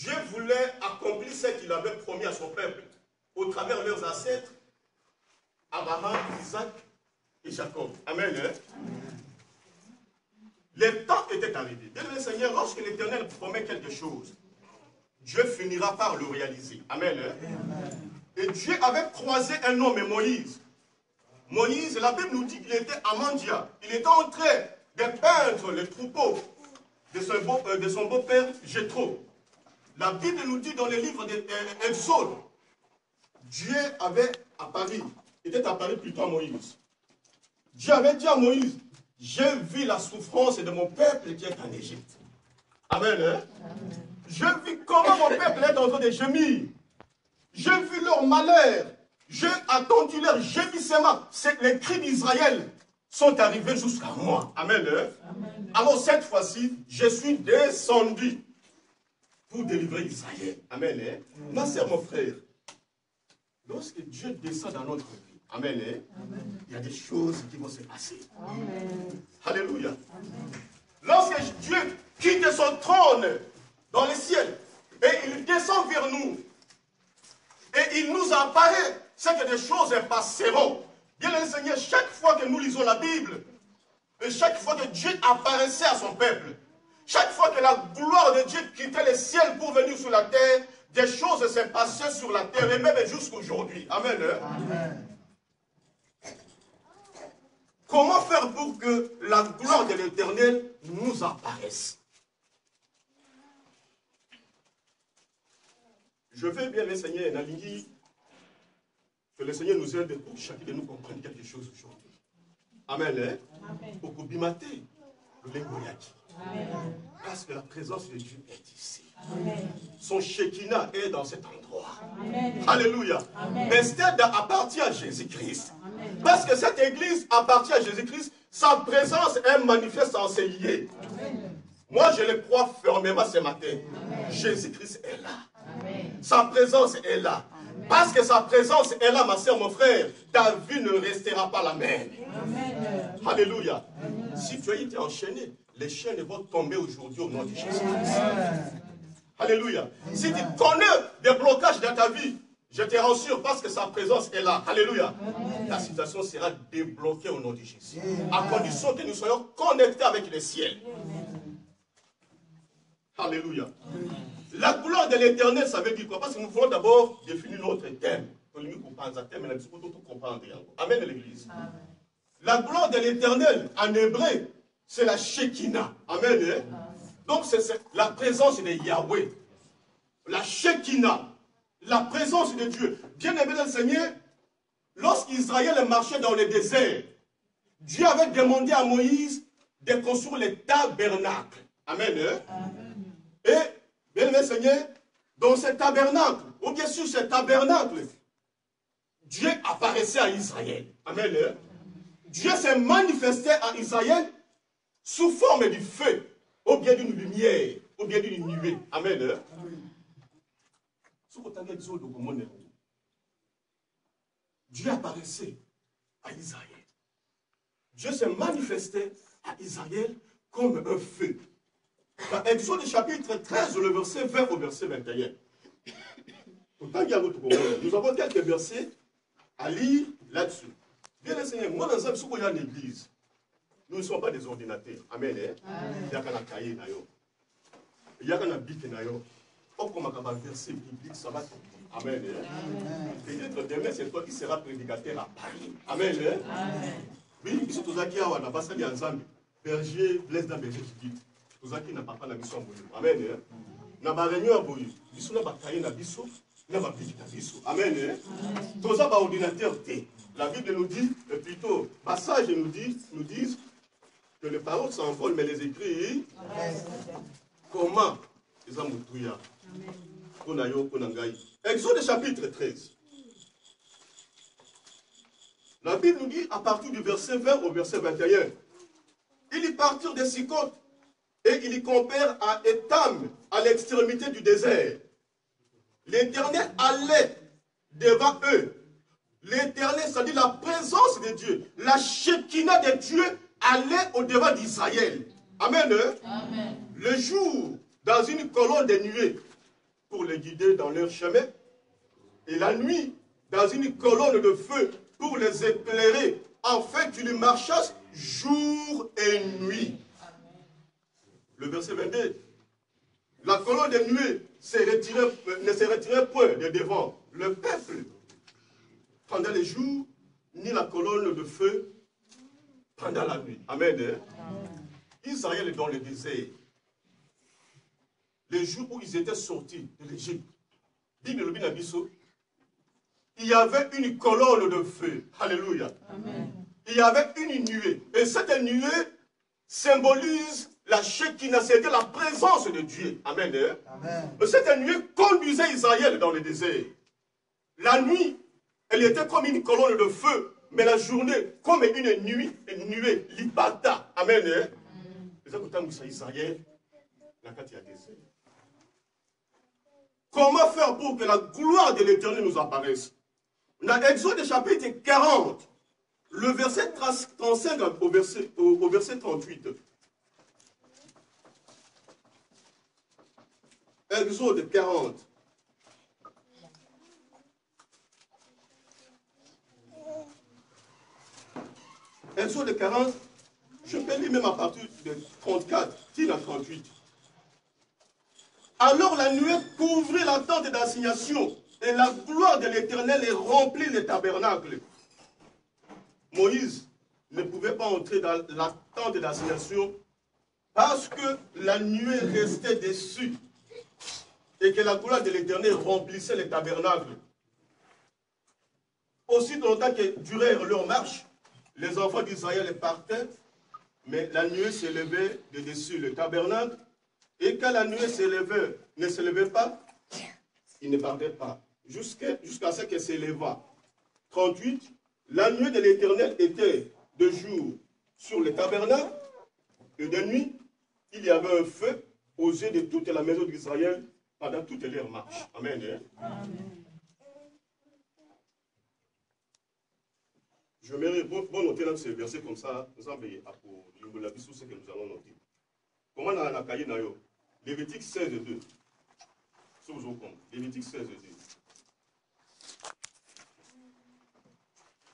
Dieu voulait accomplir ce qu'il avait promis à son peuple au travers de leurs ancêtres, Abraham, Isaac et Jacob. Amen. Amen. Le temps était arrivé. Bien aimé Seigneur, lorsque l'Éternel promet quelque chose, Dieu finira par le réaliser. Amen. Amen. Et Dieu avait croisé un homme, Moïse. Moïse, la Bible nous dit qu'il était à Mandia. Il était en train de peindre les troupeaux de son beau-père Jéthro. La Bible nous dit dans le livre d'Exode, Dieu avait apparu, était apparu plutôt à Moïse. Dieu avait dit à Moïse, j'ai vu la souffrance de mon peuple qui est en Égypte. Amen. Hein? Amen. J'ai vu comment mon peuple est en train de gémir. J'ai vu leur malheur. J'ai attendu leur gémissement. Les cris d'Israël sont arrivés jusqu'à moi. Amen. Hein? Amen. Alors cette fois-ci, je suis descendu pour délivrer Israël. Amen. Hein? Amen. Ma sœur, mon frère, lorsque Dieu descend dans notre vie, amen, hein? Amen, il y a des choses qui vont se passer. Amen. Alléluia. Amen. Lorsque Dieu quitte son trône dans le ciel et il descend vers nous et il nous apparaît, c'est que des choses passeront. Bien le Seigneur, chaque fois que nous lisons la Bible et chaque fois que Dieu apparaissait à son peuple, chaque fois que la gloire de Dieu quittait le ciel pour venir sur la terre, des choses se passaient sur la terre et même jusqu'à aujourd'hui. Amen. Amen. Comment faire pour que la gloire de l'Éternel nous apparaisse? Je veux bien, les Seigneurs, Nalingi, que le Seigneur nous aide pour que chacun de nous comprenne quelque chose aujourd'hui. Amen. Pour que bimate le lengoyaki. Parce que la présence de Dieu est ici. Amen. Son Shekinah est dans cet endroit. Amen. Alléluia. Bethesda appartient à Jésus-Christ. Parce que cette église appartient à Jésus-Christ, sa présence est manifeste en ses liés. Moi, je le crois fermement ce matin. Jésus-Christ est là. Amen. Sa présence est là. Amen. Parce que sa présence est là, ma soeur, mon frère, ta vie ne restera pas la même. Amen. Alléluia. Amen. Si tu as été enchaîné, les chaînes vont tomber aujourd'hui au nom de Jésus-Christ. Alléluia. Amen. Si tu connais des blocages dans ta vie, je te rassure parce que sa présence est là. Alléluia. Amen. La situation sera débloquée au nom de Jésus. Amen. À condition que nous soyons connectés avec le ciel. Amen. Alléluia. Amen. La gloire de l'Éternel, ça veut dire quoi? Parce que nous voulons d'abord définir notre thème. Amen, l'Église. La gloire de l'Éternel, en hébreu, c'est la Shekinah. Amen. Amen. Donc, c'est la présence de Yahweh. La Shekinah. La présence de Dieu. Bien aimé le Seigneur, lorsqu'Israël marchait dans le désert, Dieu avait demandé à Moïse de construire le tabernacle. Amen. Amen. Et, bien aimé Seigneur, dans ce tabernacle, ou bien sûr ce tabernacle, Dieu apparaissait à Israël. Amen. Dieu s'est manifesté à Israël sous forme du feu, ou bien d'une lumière, ou bien d'une nuée. Amen. Dieu apparaissait à Israël. Dieu s'est manifesté à Israël comme un feu. Dans Exode chapitre 13, le verset 20 au verset 21. Nous avons quelques versets à lire là-dessus. Bien les Seigneur, moi dans une église, nous ne sommes pas des ordinateurs. Amen. Il y a un cahier, il y a un bic. Comme un verset biblique, ça va tomber. Amen. Peut-être demain, c'est toi qui seras prédicateur à Paris. Amen. Oui, ils sont tous qui ont un passage ensemble. Berger, blesse d'un berger qui dit. Tous qui n'ont pas la mission. Amen. N'a pas réunion à Boyu. Ils sont là, bataille na biso. N'a pas bic na biso. Amen. Tous ça, ordinateur T. La Bible nous dit, plutôt, passage nous disent que les paroles s'envolent, mais les écrits. Comment? Ils ont moutuya. Exode chapitre 13. La Bible nous dit à partir du verset 20 au verset 21. Il y partirent de Sikot et il y compère à Étam, à l'extrémité du désert. L'Éternel allait devant eux. L'Éternel, c'est-à-dire la présence de Dieu, la Shekinah de Dieu allait au-devant d'Israël. Amen. Amen. Le jour, dans une colonne de nuée, pour les guider dans leur chemin, et la nuit dans une colonne de feu pour les éclairer, afin qu'ils marchassent jour et nuit. Le verset 22. La colonne de nuée ne se retirait point de devant le peuple pendant les jours, ni la colonne de feu pendant la nuit. Amen. Israël est dans le désert. Les jours où ils étaient sortis de l'Égypte, il y avait une colonne de feu. Alléluia. Amen. Il y avait une nuée. Et cette nuée symbolise la Shekinah, c'était la présence de Dieu. Amen. Amen. Cette nuée conduisait Israël dans le désert. La nuit, elle était comme une colonne de feu, mais la journée comme une nuée, l'ibata. Amen. Israël, la carte a désert. Comment faire pour que la gloire de l'Éternel nous apparaisse? Dans Exode chapitre 40, le verset 35 au verset 38. Exode 40. Exode 40, je peux lire même à partir de 34, à 38. Alors la nuée couvrit la tente d'assignation, et la gloire de l'Éternel remplit le tabernacle. Moïse ne pouvait pas entrer dans la tente d'assignation parce que la nuée restait dessus et que la gloire de l'Éternel remplissait le tabernacle. Aussi longtemps que durèrent leur marche, les enfants d'Israël partaient, mais la nuée s'élevait de dessus le tabernacle, et quand la nuée ne s'élevait pas, ils ne partaient pas, jusqu'à ce qu'elle s'éleva. 38, la nuée de l'Éternel était de jour sur le tabernacle, et de nuit, il y avait un feu aux yeux de toute la maison d'Israël pendant toute leur marche. Amen. Amen. Je mets bon noter dans ce verset comme ça, nous allons veiller à pour la vie sur ce que nous allons noter. Comment on a cahier dans Lévitique 16, 2. Si vous compte. Lévitique 16, 2.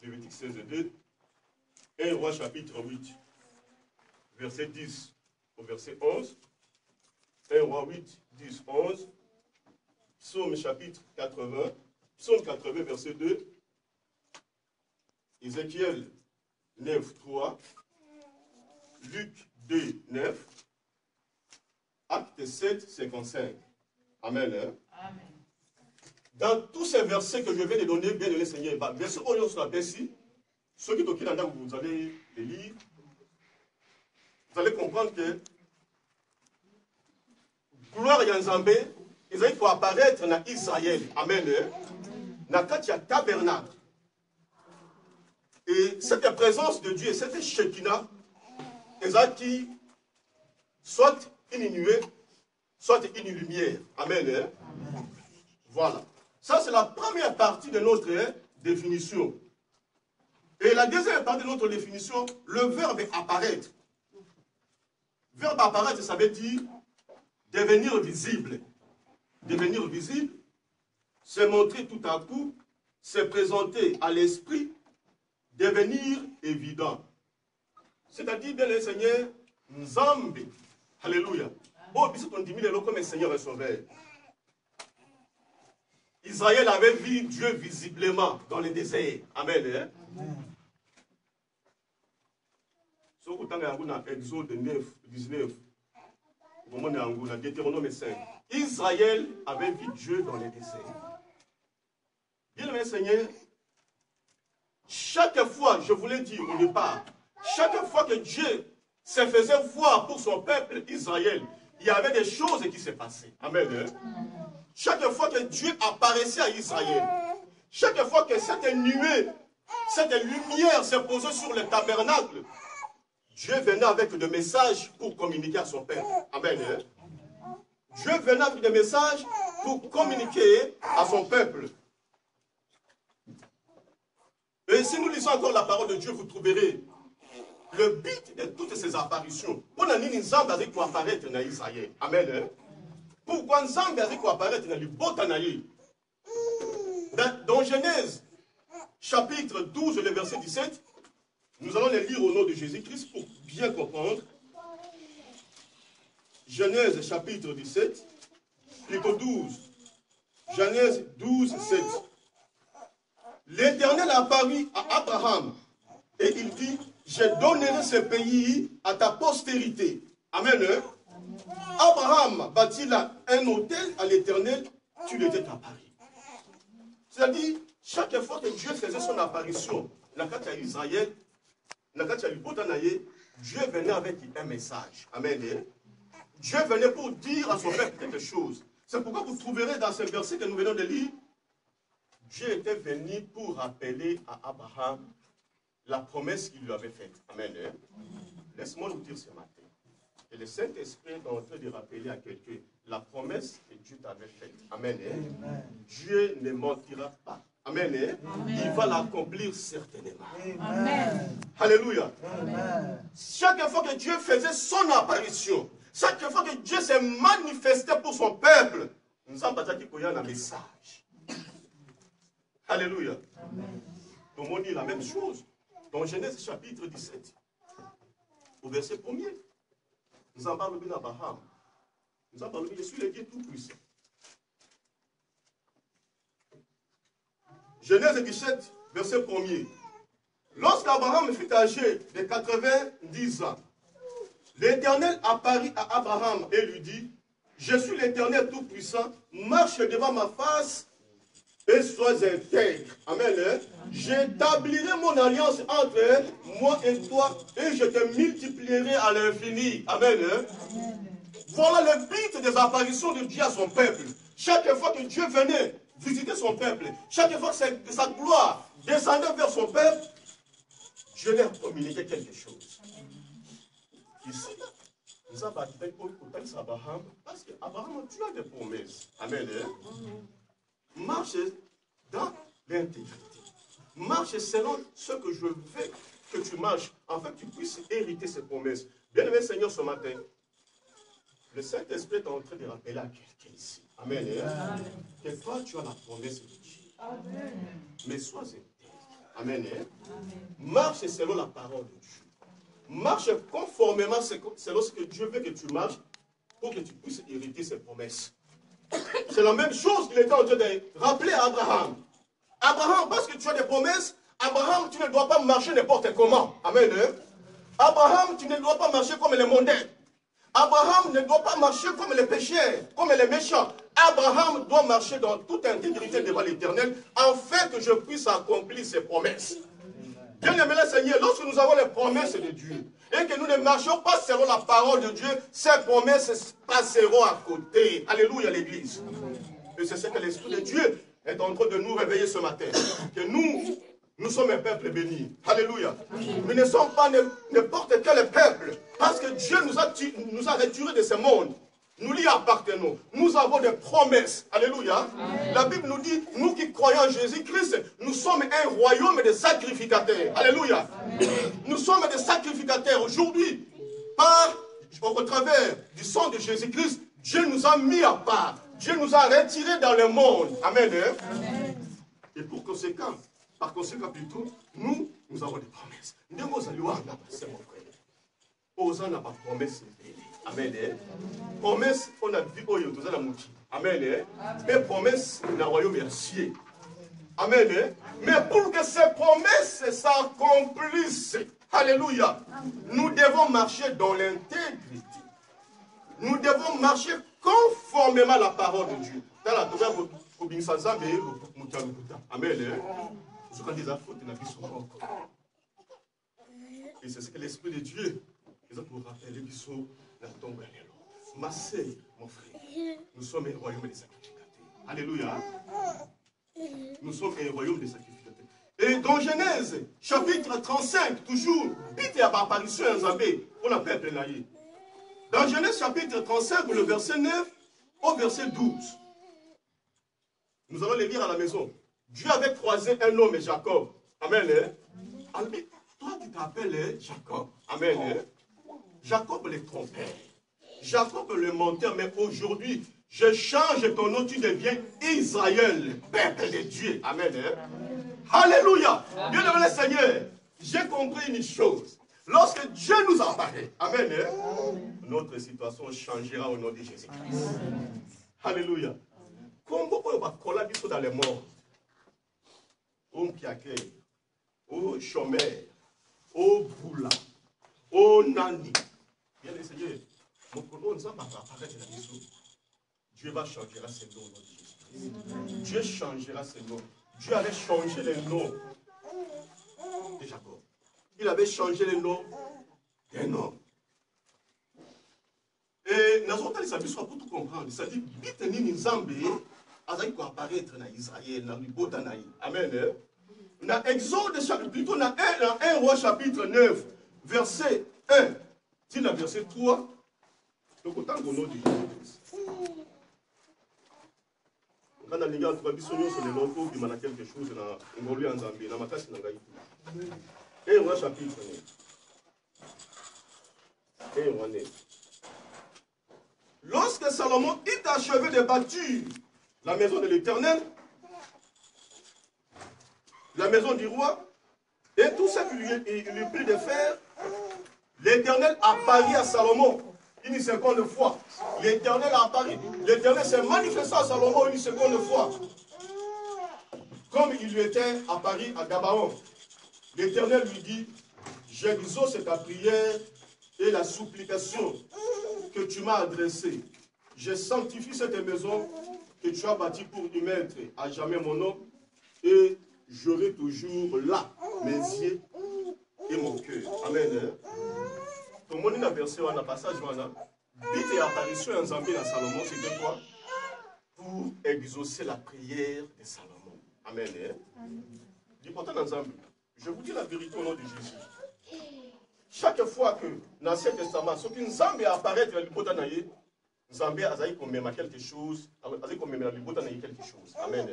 Lévitique 16, 2. 1 Roi chapitre 8, verset 10 au verset 11. 1 Roi 8, 10, 11. Psaume chapitre 80. Psaume 80, verset 2. Ézéchiel 9, 3. Luc 2, 9. Acte 7, 55. Amen. Amen. Dans tous ces versets que je viens de donner, bien aimé Seigneur, bien sûr, on sur la ici, ceux qui sont dans vous allez les lire, vous allez comprendre que gloire Yanzambe, il faut apparaître dans Israël. Amen. Dans le tabernacle. Et cette présence de Dieu, cette Shekinah, qui soit une nuée, soit une lumière. Amen. Amen. Voilà. Ça, c'est la première partie de notre définition. Et la deuxième partie de notre définition, le verbe apparaître. Verbe apparaître, ça veut dire devenir visible. Devenir visible, c'est montrer tout à coup, c'est présenter à l'esprit, devenir évident. C'est-à-dire, bien le Seigneur, Nzambe. Alléluia. Oh, puis on dit, comme Seigneur et Sauveur. Israël avait vu Dieu visiblement dans le désert. Amen. So, autant que Exode 9, 19, dans Deutéronome 5, Israël avait vu Dieu dans le désert. Bien le Seigneur, chaque fois, je voulais dire au départ, chaque fois que Dieu se faisait voir pour son peuple Israël, il y avait des choses qui se passaient. Amen. Chaque fois que Dieu apparaissait à Israël, chaque fois que cette nuée, cette lumière se posait sur le tabernacle, Dieu venait avec des messages pour communiquer à son peuple. Amen. Dieu venait avec des messages pour communiquer à son peuple. Et si nous lisons encore la parole de Dieu, vous trouverez le but de toutes ces apparitions. On a mis une zambe avec pour apparaître dans Israël. Amen. Pourquoi Nzambe a dit qu'on apparaît dans le botanaïe? Dans Genèse, chapitre 12, le verset 17, nous allons les lire au nom de Jésus-Christ pour bien comprendre. Genèse, chapitre 17, plutôt 12. Genèse 12, 7. L'Éternel apparut à Abraham et il dit, je donnerai ce pays à ta postérité. Amen. Abraham bâtit là un autel à l'Éternel, tu l'étais apparu. C'est-à-dire, chaque fois que Dieu faisait son apparition, la carte à Israël, la carte à Botanaïe, Dieu venait avec un message. Amen. Dieu venait pour dire à son peuple quelque chose. C'est pourquoi vous trouverez dans ce verset que nous venons de lire, Dieu était venu pour rappeler à Abraham la promesse qu'il lui avait faite. Amen. Laisse-moi vous dire ce matin. Et le Saint-Esprit est en train de rappeler à quelqu'un la promesse que Dieu t'avait faite. Amen. Dieu ne mentira pas. Amen. Il va l'accomplir certainement. Amen. Alléluia. Amen. Chaque fois que Dieu faisait son apparition, chaque fois que Dieu s'est manifesté pour son peuple, nous avons dit un message. Alléluia. Donc on dit la même chose. Dans Genèse chapitre 17, au verset 1er, nous en parlons bien d'Abraham. Nous en parlons bien, je suis le Dieu tout-puissant. Genèse 17, verset 1er. Lorsqu'Abraham fut âgé de 90 ans, l'Éternel apparut à Abraham et lui dit, je suis l'Éternel tout-puissant, marche devant ma face et sois intègre. Amen. J'établirai mon alliance entre moi et toi et je te multiplierai à l'infini. Amen. Voilà le but des apparitions de Dieu à son peuple. Chaque fois que Dieu venait visiter son peuple, chaque fois que sa gloire descendait vers son peuple, Dieu leur communiquait quelque chose. Ici, nous avons dit pour Abraham, parce qu'Abraham, tu as des promesses. Amen. Marche dans l'intégrité. Marche selon ce que je veux que tu marches, afin que tu puisses hériter ces promesses. Bien-aimé Seigneur, ce matin, le Saint-Esprit est en train de rappeler à quelqu'un ici. Amen. Amen. Que toi, tu as la promesse de Dieu. Amen. Mais sois intègre. Amen. Amen. Marche selon la parole de Dieu. Marche conformément selon ce que Dieu veut que tu marches pour que tu puisses hériter ses promesses. C'est la même chose qu'il était en train de rappeler à Abraham. Abraham, parce que tu as des promesses, Abraham, tu ne dois pas marcher n'importe comment. Amen. Abraham, tu ne dois pas marcher comme les mondains. Abraham ne doit pas marcher comme les pécheurs, comme les méchants. Abraham doit marcher dans toute intégrité devant l'Éternel, afin que je puisse accomplir ses promesses. Bien aimé le Seigneur, lorsque nous avons les promesses de Dieu, et que nous ne marchons pas selon la parole de Dieu, ces promesses passeront à côté. Alléluia l'Église. Et c'est ce que l'Esprit de Dieu est en train de nous réveiller ce matin. Que nous sommes un peuple béni. Alléluia. Nous ne sommes pas n'importe quel peuple. Parce que Dieu nous a retirés de ce monde. Nous lui appartenons. Nous avons des promesses. Alléluia. Amen. La Bible nous dit, nous qui croyons en Jésus-Christ, nous sommes un royaume de sacrificateurs. Alléluia. Amen. Nous sommes des sacrificateurs. Aujourd'hui, au travers du sang de Jésus-Christ, Dieu nous a mis à part. Dieu nous a retirés dans le monde. Amen. Amen. Et par conséquent plutôt, nous avons des promesses. C'est mon frère. Osant n'a pas promesse. Amen. Promesse, on a vu tous la mouti. Amen. Mais promesse, on a royaume merci. Amen. Mais pour que ces promesses s'accomplissent, alléluia, nous devons marcher dans l'intégrité. Nous devons marcher conformément à la parole de Dieu. Amen. Et c'est ce que l'Esprit de Dieu est pour rappeler qu'ils sont dans ton bras. Ma sœur, mon frère, nous sommes un royaume des sacrificateurs. Alléluia. Nous sommes un royaume des sacrificateurs. Et dans Genèse, chapitre 35, toujours, Pite à apparition en Zambé, on appelle Plenaïe. Dans Genèse, chapitre 35, le verset 9 au verset 12. Nous allons les lire à la maison. Dieu avait croisé un homme, Jacob. Amen. Toi, tu t'appelles Jacob. Amen. Jacob le trompeur. Jacob le menteur. Mais aujourd'hui, Je change ton nom, tu deviens Israël, peuple de Dieu. Amen. Alléluia. Bien aimé le Seigneur, j'ai compris une chose. Lorsque Dieu nous apparaît, amen, notre situation changera au nom de Jésus-Christ. Alléluia. Comme on va coller dans les morts, au piaquet, au chômeur, au boula, au nani. Bien le Seigneur, mon colon va apparaître dans la maison. Dieu va changer ses noms au nom de Jésus. Dieu changera ses noms. Dieu avait changé les noms de Jacob. Il avait changé les noms d'un homme. Et nous avons dit pour tout comprendre. C'est-à-dire, Biteni Nzambe a apparaître dans Israël, dans le Botanaï. Amen. Dans Exode, plutôt dans 1 Roi chapitre 9, verset 1, dit le verset 3, donc autant au nom de Jésus-Christ. Quand on a quelque chose, on a en Zambie, on a makasi na ngai. 1 Roi chapitre 9. 1 Roi 9. Lorsque Salomon eut achevé de bâtir la maison de l'Éternel, la maison du roi, et tout ce qu'il lui prit de faire, l'Éternel apparut à Salomon une seconde fois. L'Éternel apparut. L'Éternel s'est manifesté à Salomon une seconde fois. Comme il lui était apparu à Gabaon. L'Éternel lui dit, j'exauce ta prière et la supplication que tu m'as adressée. Je sanctifie cette maison que tu as bâtie pour y mettre à jamais mon nom, et j'aurai toujours là mes yeux et mon cœur. Amen. Tout le monde a versé un passage. Vite et apparition en Zambie à Salomon, c'était quoi? Pour exaucer la prière de Salomon. Amen. L'important dans Zambie, je vous dis la vérité au nom de Jésus. Chaque fois que dans l'Ancien Testament, ce qu'une Zambie apparaît dans le Botanaï, Zambie a même quelque chose, quelque chose. Amen.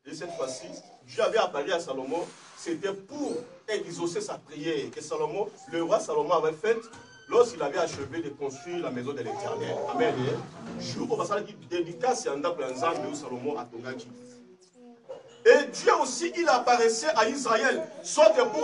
Et cette fois-ci, Dieu avait apparu à Salomon, c'était pour exaucer sa prière que Salomon, le roi Salomon avait faite lorsqu'il avait achevé de construire la maison de l'Éternel. Amen. Jour où on va dédicace à Zambie où Salomon a Tongaki. Et Dieu aussi, il apparaissait à Israël, soit pour